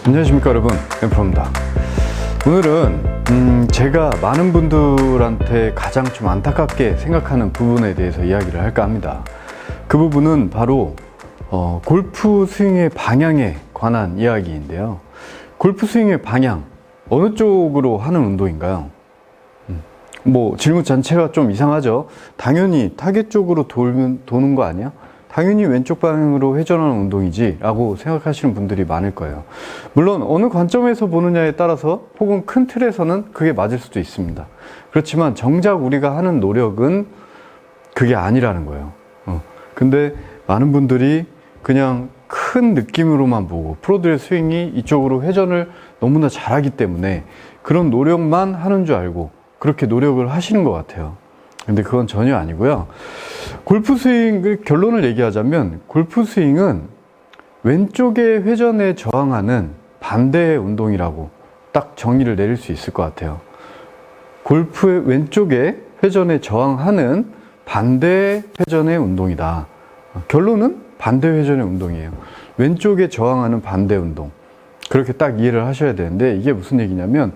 안녕하십니까 여러분, 엠프로입니다. 오늘은 제가 많은 분들한테 가장 좀 안타깝게 생각하는 부분에 대해서 이야기를 할까 합니다. 그 부분은 바로 골프 스윙의 방향에 관한 이야기인데요. 골프 스윙의 방향, 어느 쪽으로 하는 운동인가요? 뭐 질문 자체가 좀 이상하죠. 당연히 타겟 쪽으로 도는 거 아니야? 당연히 왼쪽 방향으로 회전하는 운동이지 라고 생각하시는 분들이 많을 거예요. 물론 어느 관점에서 보느냐에 따라서 혹은 큰 틀에서는 그게 맞을 수도 있습니다. 그렇지만 정작 우리가 하는 노력은 그게 아니라는 거예요. 근데 많은 분들이 그냥 큰 느낌으로만 보고 프로들의 스윙이 이쪽으로 회전을 너무나 잘하기 때문에 그런 노력만 하는 줄 알고 그렇게 노력을 하시는 것 같아요. 근데 그건 전혀 아니고요. 골프 스윙 결론을 얘기하자면 골프 스윙은 왼쪽의 회전에 저항하는 반대의 운동이라고 딱 정의를 내릴 수 있을 것 같아요. 골프의 왼쪽에 회전에 저항하는 반대 회전의 운동이다. 결론은 반대 회전의 운동이에요. 왼쪽에 저항하는 반대 운동. 그렇게 딱 이해를 하셔야 되는데 이게 무슨 얘기냐면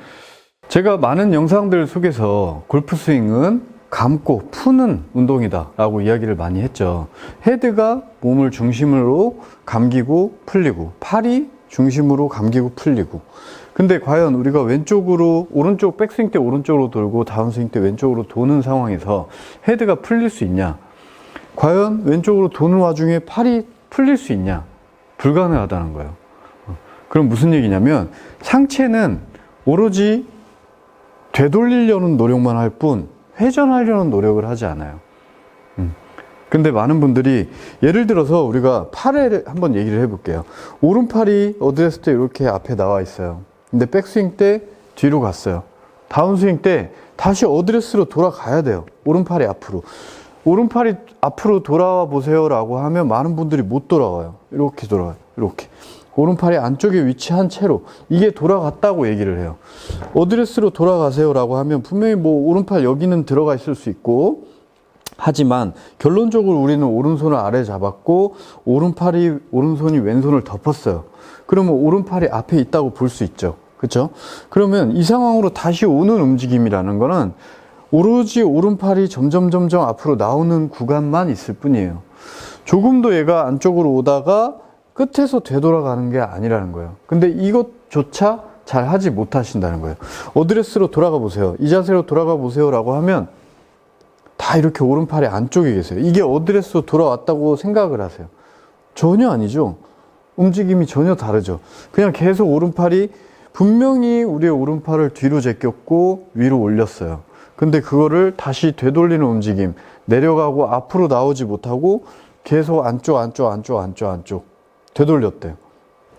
제가 많은 영상들 속에서 골프 스윙은 감고 푸는 운동이다 라고 이야기를 많이 했죠. 헤드가 몸을 중심으로 감기고 풀리고 팔이 중심으로 감기고 풀리고. 근데 과연 우리가 왼쪽으로 오른쪽 백스윙 때 오른쪽으로 돌고 다운스윙 때 왼쪽으로 도는 상황에서 헤드가 풀릴 수 있냐? 과연 왼쪽으로 도는 와중에 팔이 풀릴 수 있냐? 불가능하다는 거예요. 그럼 무슨 얘기냐면 상체는 오로지 되돌리려는 노력만 할 뿐 회전하려는 노력을 하지 않아요. 근데 많은 분들이 예를 들어서 우리가 팔을 한번 얘기를 해볼게요. 오른팔이 어드레스 때 이렇게 앞에 나와 있어요. 근데 백스윙 때 뒤로 갔어요. 다운스윙 때 다시 어드레스로 돌아가야 돼요. 오른팔이 앞으로. 오른팔이 앞으로 돌아와 보세요 라고 하면 많은 분들이 못 돌아와요. 이렇게 돌아와요. 이렇게. 오른팔이 안쪽에 위치한 채로 이게 돌아갔다고 얘기를 해요. 어드레스로 돌아가세요 라고 하면 분명히 뭐 오른팔 여기는 들어가 있을 수 있고 하지만 결론적으로 우리는 오른손을 아래 잡았고 오른손이 왼손을 덮었어요. 그러면 오른팔이 앞에 있다고 볼 수 있죠. 그렇죠? 그러면 이 상황으로 다시 오는 움직임이라는 거는 오로지 오른팔이 점점 앞으로 나오는 구간만 있을 뿐이에요. 조금 더 얘가 안쪽으로 오다가 끝에서 되돌아가는 게 아니라는 거예요. 근데 이것조차 잘 하지 못하신다는 거예요. 어드레스로 돌아가 보세요. 이 자세로 돌아가 보세요 라고 하면 다 이렇게 오른팔이 안쪽에 계세요. 이게 어드레스로 돌아왔다고 생각을 하세요. 전혀 아니죠. 움직임이 전혀 다르죠. 그냥 계속 오른팔이 분명히 우리의 오른팔을 뒤로 제꼈고 위로 올렸어요. 근데 그거를 다시 되돌리는 움직임, 내려가고 앞으로 나오지 못하고 계속 안쪽 되돌렸대요.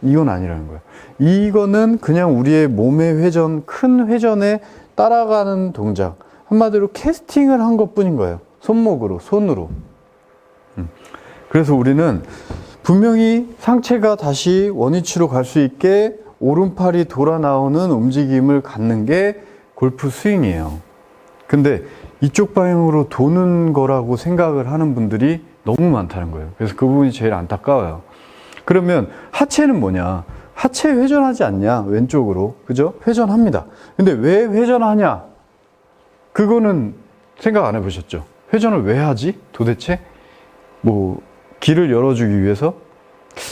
이건 아니라는 거예요. 이거는 그냥 우리의 몸의 회전, 큰 회전에 따라가는 동작. 한마디로 캐스팅을 한 것 뿐인 거예요. 손목으로, 손으로. 그래서 우리는 분명히 상체가 다시 원위치로 갈 수 있게 오른팔이 돌아 나오는 움직임을 갖는 게 골프 스윙이에요. 근데 이쪽 방향으로 도는 거라고 생각을 하는 분들이 너무 많다는 거예요. 그래서 그 부분이 제일 안타까워요. 그러면 하체는 뭐냐? 하체 회전하지 않냐? 왼쪽으로. 그죠? 회전합니다. 근데 왜 회전하냐? 그거는 생각 안 해보셨죠? 회전을 왜 하지? 도대체? 뭐 길을 열어주기 위해서?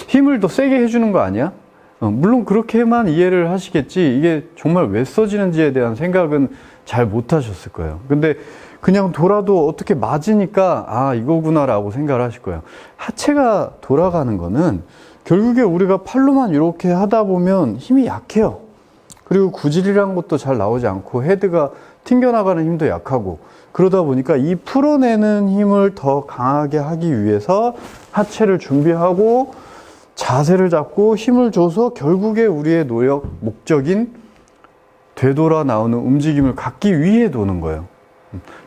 힘을 더 세게 해주는 거 아니야? 물론 그렇게만 이해를 하시겠지 이게 정말 왜 써지는지에 대한 생각은 잘 못 하셨을 거예요. 근데 그냥 돌아도 어떻게 맞으니까 아 이거구나 라고 생각을 하실 거예요. 하체가 돌아가는 거는 결국에 우리가 팔로만 이렇게 하다 보면 힘이 약해요. 그리고 구질이란 것도 잘 나오지 않고 헤드가 튕겨나가는 힘도 약하고 그러다 보니까 이 풀어내는 힘을 더 강하게 하기 위해서 하체를 준비하고 자세를 잡고 힘을 줘서 결국에 우리의 노력, 목적인 되돌아 나오는 움직임을 갖기 위해 도는 거예요.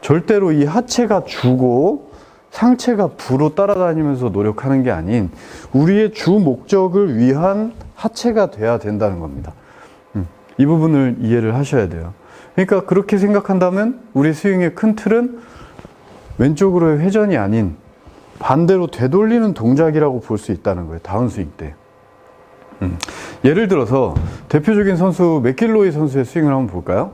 절대로 이 하체가 주고 상체가 부로 따라다니면서 노력하는 게 아닌 우리의 주 목적을 위한 하체가 돼야 된다는 겁니다. 이 부분을 이해를 하셔야 돼요. 그러니까 그렇게 생각한다면 우리 스윙의 큰 틀은 왼쪽으로의 회전이 아닌 반대로 되돌리는 동작이라고 볼 수 있다는 거예요. 다운스윙 때. 예를 들어서 대표적인 선수 맥길로이 선수의 스윙을 한번 볼까요?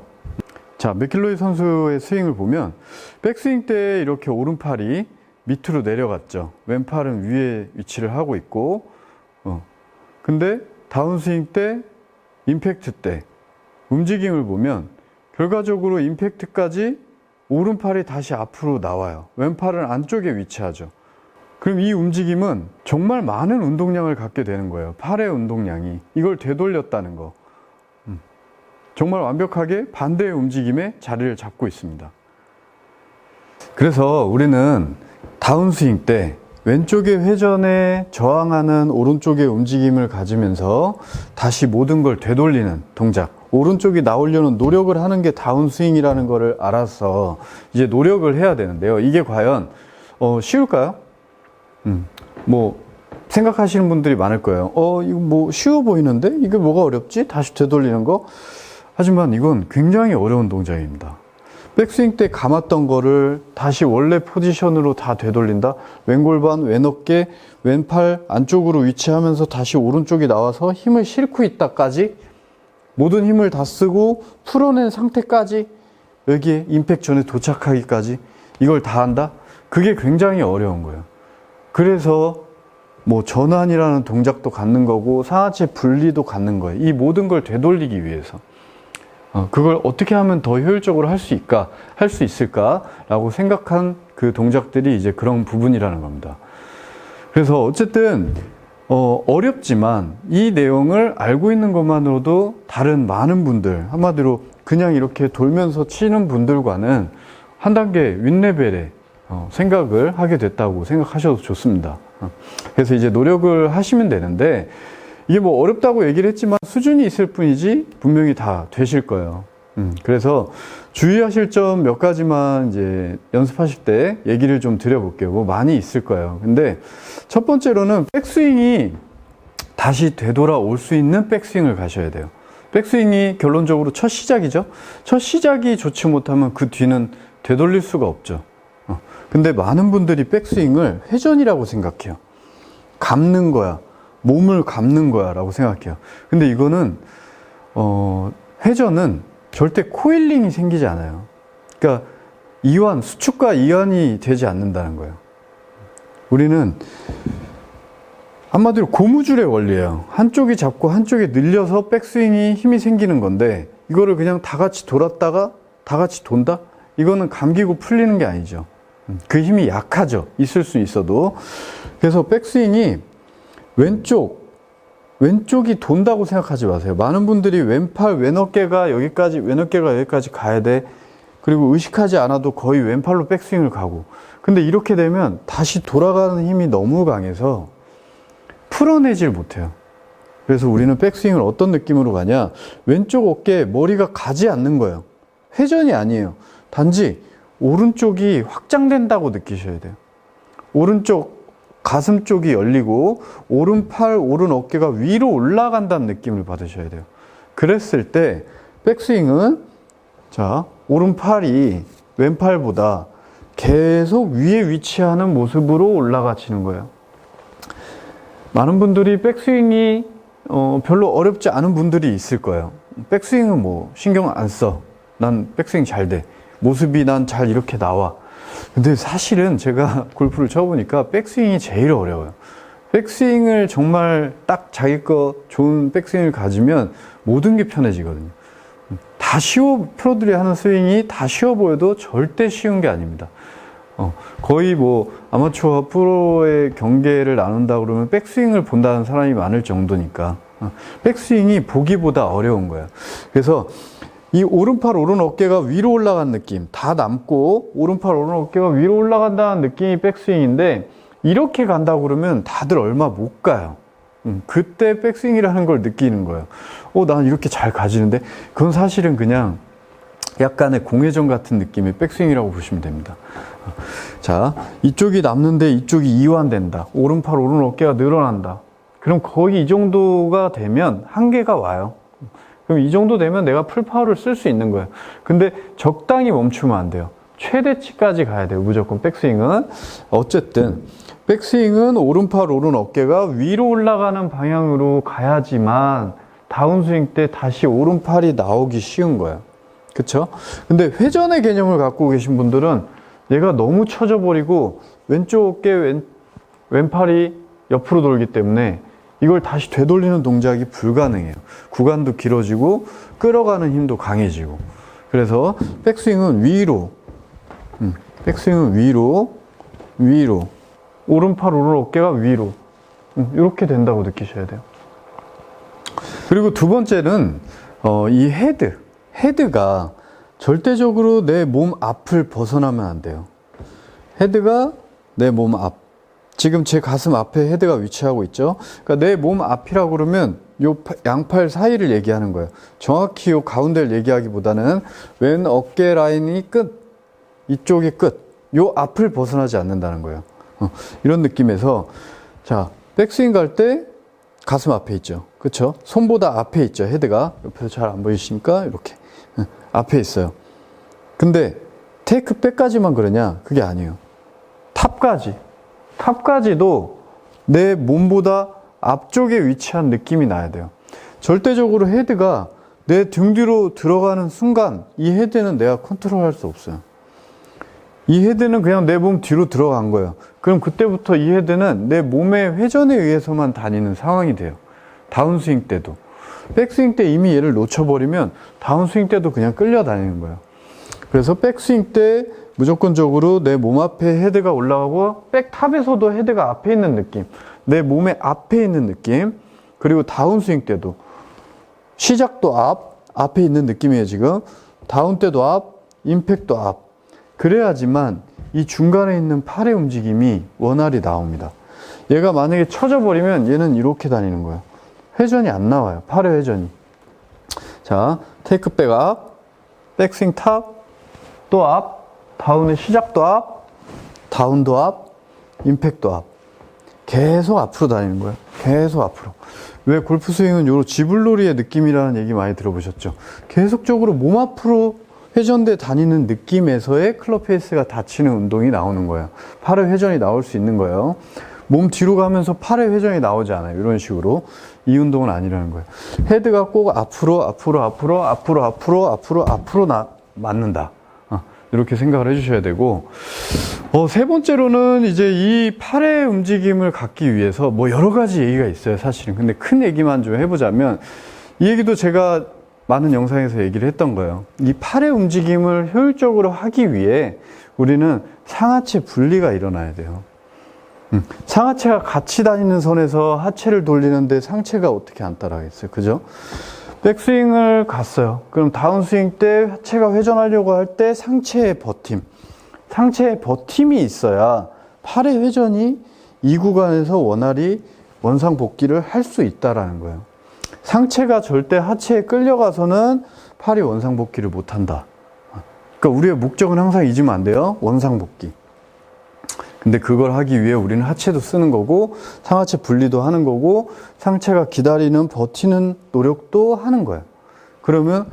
자, 맥길로이 선수의 스윙을 보면 백스윙 때 이렇게 오른팔이 밑으로 내려갔죠. 왼팔은 위에 위치를 하고 있고, 근데 다운스윙 때, 임팩트 때 움직임을 보면 결과적으로 임팩트까지 오른팔이 다시 앞으로 나와요. 왼팔은 안쪽에 위치하죠. 그럼 이 움직임은 정말 많은 운동량을 갖게 되는 거예요. 팔의 운동량이. 이걸 되돌렸다는 거. 정말 완벽하게 반대의 움직임에 자리를 잡고 있습니다. 그래서 우리는 다운스윙 때 왼쪽의 회전에 저항하는 오른쪽의 움직임을 가지면서 다시 모든 걸 되돌리는 동작, 오른쪽이 나오려는 노력을 하는 게 다운스윙이라는 거를 알아서 이제 노력을 해야 되는데요. 이게 과연 쉬울까요? 뭐 생각하시는 분들이 많을 거예요. 이거 뭐 쉬워 보이는데 이게 뭐가 어렵지? 다시 되돌리는 거. 하지만 이건 굉장히 어려운 동작입니다. 백스윙 때 감았던 거를 다시 원래 포지션으로 다 되돌린다. 왼골반, 왼어깨, 왼팔 안쪽으로 위치하면서 다시 오른쪽이 나와서 힘을 싣고 있다까지 모든 힘을 다 쓰고 풀어낸 상태까지 여기에 임팩트 전에 도착하기까지 이걸 다 한다? 그게 굉장히 어려운 거예요. 그래서 뭐 전환이라는 동작도 갖는 거고 상하체 분리도 갖는 거예요. 이 모든 걸 되돌리기 위해서. 그걸 어떻게 하면 더 효율적으로 할 수 있을까라고 생각한 그 동작들이 이제 그런 부분이라는 겁니다. 그래서 어쨌든 어렵지만 이 내용을 알고 있는 것만으로도 다른 많은 분들, 한마디로 그냥 이렇게 돌면서 치는 분들과는 한 단계 윗레벨의 생각을 하게 됐다고 생각하셔도 좋습니다. 그래서 이제 노력을 하시면 되는데 이게 뭐 어렵다고 얘기를 했지만 수준이 있을 뿐이지 분명히 다 되실 거예요. 그래서 주의하실 점 몇 가지만 이제 연습하실 때 얘기를 좀 드려볼게요. 뭐 많이 있을 거예요. 근데 첫 번째로는 백스윙이 다시 되돌아올 수 있는 백스윙을 가셔야 돼요. 백스윙이 결론적으로 첫 시작이죠. 첫 시작이 좋지 못하면 그 뒤는 되돌릴 수가 없죠. 근데 많은 분들이 백스윙을 회전이라고 생각해요. 감는 거야. 몸을 감는 거야 라고 생각해요. 근데 이거는 회전은 절대 코일링이 생기지 않아요. 그러니까 수축과 이완이 되지 않는다는 거예요. 우리는 한마디로 고무줄의 원리예요. 한쪽이 잡고 한쪽이 늘려서 백스윙이 힘이 생기는 건데 이거를 그냥 다 같이 돌았다가 다 같이 돈다? 이거는 감기고 풀리는 게 아니죠. 그 힘이 약하죠. 있을 수 있어도. 그래서 백스윙이 왼쪽이 돈다고 생각하지 마세요. 많은 분들이 왼어깨가 여기까지 가야 돼. 그리고 의식하지 않아도 거의 왼팔로 백스윙을 가고. 근데 이렇게 되면 다시 돌아가는 힘이 너무 강해서 풀어내질 못해요. 그래서 우리는 백스윙을 어떤 느낌으로 가냐? 왼쪽 어깨에 머리가 가지 않는 거예요. 회전이 아니에요. 단지 오른쪽이 확장된다고 느끼셔야 돼요. 오른쪽 가슴 쪽이 열리고 오른팔, 오른 어깨가 위로 올라간다는 느낌을 받으셔야 돼요. 그랬을 때 백스윙은 오른팔이 왼팔보다 계속 위에 위치하는 모습으로 올라가시는 거예요. 많은 분들이 백스윙이 별로 어렵지 않은 분들이 있을 거예요. 백스윙은 뭐 신경 안 써. 난 백스윙 잘 돼. 모습이 난 잘 이렇게 나와. 근데 사실은 제가 골프를 쳐보니까 백스윙이 제일 어려워요. 백스윙을 정말 딱 자기 거 좋은 백스윙을 가지면 모든 게 편해지거든요. 프로들이 하는 스윙이 다 쉬워 보여도 절대 쉬운 게 아닙니다. 거의 뭐 아마추어와 프로의 경계를 나눈다 그러면 백스윙을 본다는 사람이 많을 정도니까 백스윙이 보기보다 어려운 거예요. 그래서 이 오른팔, 오른 어깨가 위로 올라간 느낌 다 남고 오른팔, 오른 어깨가 위로 올라간다는 느낌이 백스윙인데 이렇게 간다고 그러면 다들 얼마 못 가요. 그때 백스윙이라는 걸 느끼는 거예요. 난 이렇게 잘 가지는데 그건 사실은 그냥 약간의 공회전 같은 느낌의 백스윙이라고 보시면 됩니다. 자, 이쪽이 남는데 이쪽이 이완된다. 오른팔, 오른 어깨가 늘어난다. 그럼 거의 이 정도가 되면 한계가 와요. 그럼 이 정도 되면 내가 풀파워를 쓸 수 있는 거예요. 근데 적당히 멈추면 안 돼요. 최대치까지 가야 돼요. 무조건 백스윙은. 어쨌든 백스윙은 오른팔 오른 어깨가 위로 올라가는 방향으로 가야지만 다운스윙 때 다시 오른팔이 나오기 쉬운 거예요. 그쵸? 근데 회전의 개념을 갖고 계신 분들은 얘가 너무 처져 버리고 왼쪽 어깨 왼팔이 옆으로 돌기 때문에 이걸 다시 되돌리는 동작이 불가능해요. 구간도 길어지고 끌어가는 힘도 강해지고. 그래서 백스윙은 위로, 백스윙은 위로, 오른팔 오른 어깨가 위로, 이렇게 된다고 느끼셔야 돼요. 그리고 두 번째는 이 헤드가 절대적으로 내 몸 앞을 벗어나면 안 돼요. 헤드가 내 몸 앞. 지금 제 가슴 앞에 헤드가 위치하고 있죠. 그러니까 내 몸 앞이라고 그러면 요 양팔 사이를 얘기하는 거예요. 정확히 요 가운데를 얘기하기보다는 왼 어깨 라인이 끝, 이쪽이 끝, 요 앞을 벗어나지 않는다는 거예요. 이런 느낌에서 자, 백스윙 갈 때 가슴 앞에 있죠. 그쵸? 손보다 앞에 있죠. 헤드가. 옆에서 잘 안 보이십니까? 이렇게 앞에 있어요. 근데 테이크 백까지만 그러냐? 그게 아니에요. 탑까지도 내 몸보다 앞쪽에 위치한 느낌이 나야 돼요. 절대적으로 헤드가 내 등 뒤로 들어가는 순간 이 헤드는 내가 컨트롤할 수 없어요. 이 헤드는 그냥 내 몸 뒤로 들어간 거예요. 그럼 그때부터 이 헤드는 내 몸의 회전에 의해서만 다니는 상황이 돼요. 다운스윙 때도. 백스윙 때 이미 얘를 놓쳐버리면 다운스윙 때도 그냥 끌려다니는 거예요. 그래서 백스윙 때 무조건적으로 내 몸 앞에 헤드가 올라가고 백탑에서도 헤드가 앞에 있는 느낌, 내 몸의 앞에 있는 느낌. 그리고 다운스윙 때도 시작도 앞에 있는 느낌이에요. 지금 다운 때도 앞, 임팩도 앞. 그래야지만 이 중간에 있는 팔의 움직임이 원활히 나옵니다. 얘가 만약에 쳐져 버리면 얘는 이렇게 다니는 거예요. 회전이 안 나와요. 팔의 회전이. 자, 테이크 백 앞, 백스윙 탑, 또 앞, 다운의 시작도 앞, 다운도 앞, 임팩도 앞. 계속 앞으로 다니는 거예요. 계속 앞으로. 왜 골프 스윙은 요런 지불놀이의 느낌이라는 얘기 많이 들어보셨죠? 계속적으로 몸 앞으로 회전돼 다니는 느낌에서의 클럽 페이스가 닫히는 운동이 나오는 거예요. 팔의 회전이 나올 수 있는 거예요. 몸 뒤로 가면서 팔의 회전이 나오지 않아요. 이런 식으로. 이 운동은 아니라는 거예요. 헤드가 꼭 앞으로 맞는다. 이렇게 생각을 해주셔야 되고, 세 번째로는 이제 이 팔의 움직임을 갖기 위해서 뭐 여러 가지 얘기가 있어요, 사실은. 근데 큰 얘기만 좀 해보자면, 이 얘기도 제가 많은 영상에서 얘기를 했던 거예요. 이 팔의 움직임을 효율적으로 하기 위해 우리는 상하체 분리가 일어나야 돼요. 상하체가 같이 다니는 선에서 하체를 돌리는데 상체가 어떻게 안 따라가겠어요? 그죠? 백스윙을 갔어요. 그럼 다운스윙 때 하체가 회전하려고 할 때 상체의 버팀이 있어야 팔의 회전이 이 구간에서 원활히 원상복귀를 할 수 있다라는 거예요. 상체가 절대 하체에 끌려가서는 팔이 원상복귀를 못한다. 그러니까 우리의 목적은 항상 잊으면 안 돼요. 원상복귀. 근데 그걸 하기 위해 우리는 하체도 쓰는 거고 상하체 분리도 하는 거고 상체가 기다리는 버티는 노력도 하는 거예요. 그러면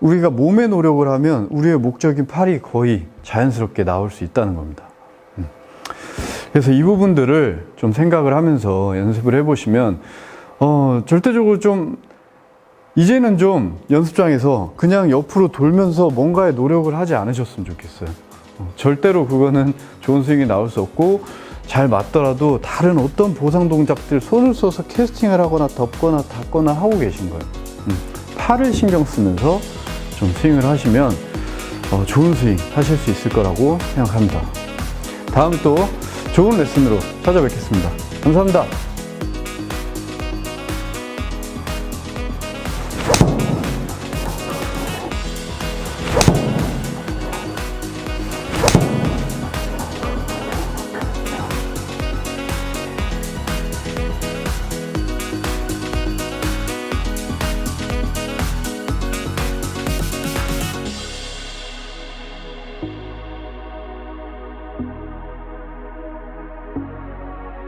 우리가 몸의 노력을 하면 우리의 목적인 팔이 거의 자연스럽게 나올 수 있다는 겁니다. 그래서 이 부분들을 좀 생각을 하면서 연습을 해보시면 절대적으로 좀 이제는 좀 연습장에서 그냥 옆으로 돌면서 뭔가의 노력을 하지 않으셨으면 좋겠어요. 절대로 그거는 좋은 스윙이 나올 수 없고 잘 맞더라도 다른 어떤 보상 동작들 손을 써서 캐스팅을 하거나 덮거나 닫거나 하고 계신 거예요. 팔을 신경 쓰면서 좀 스윙을 하시면 좋은 스윙 하실 수 있을 거라고 생각합니다. 다음에 또 좋은 레슨으로 찾아뵙겠습니다. 감사합니다.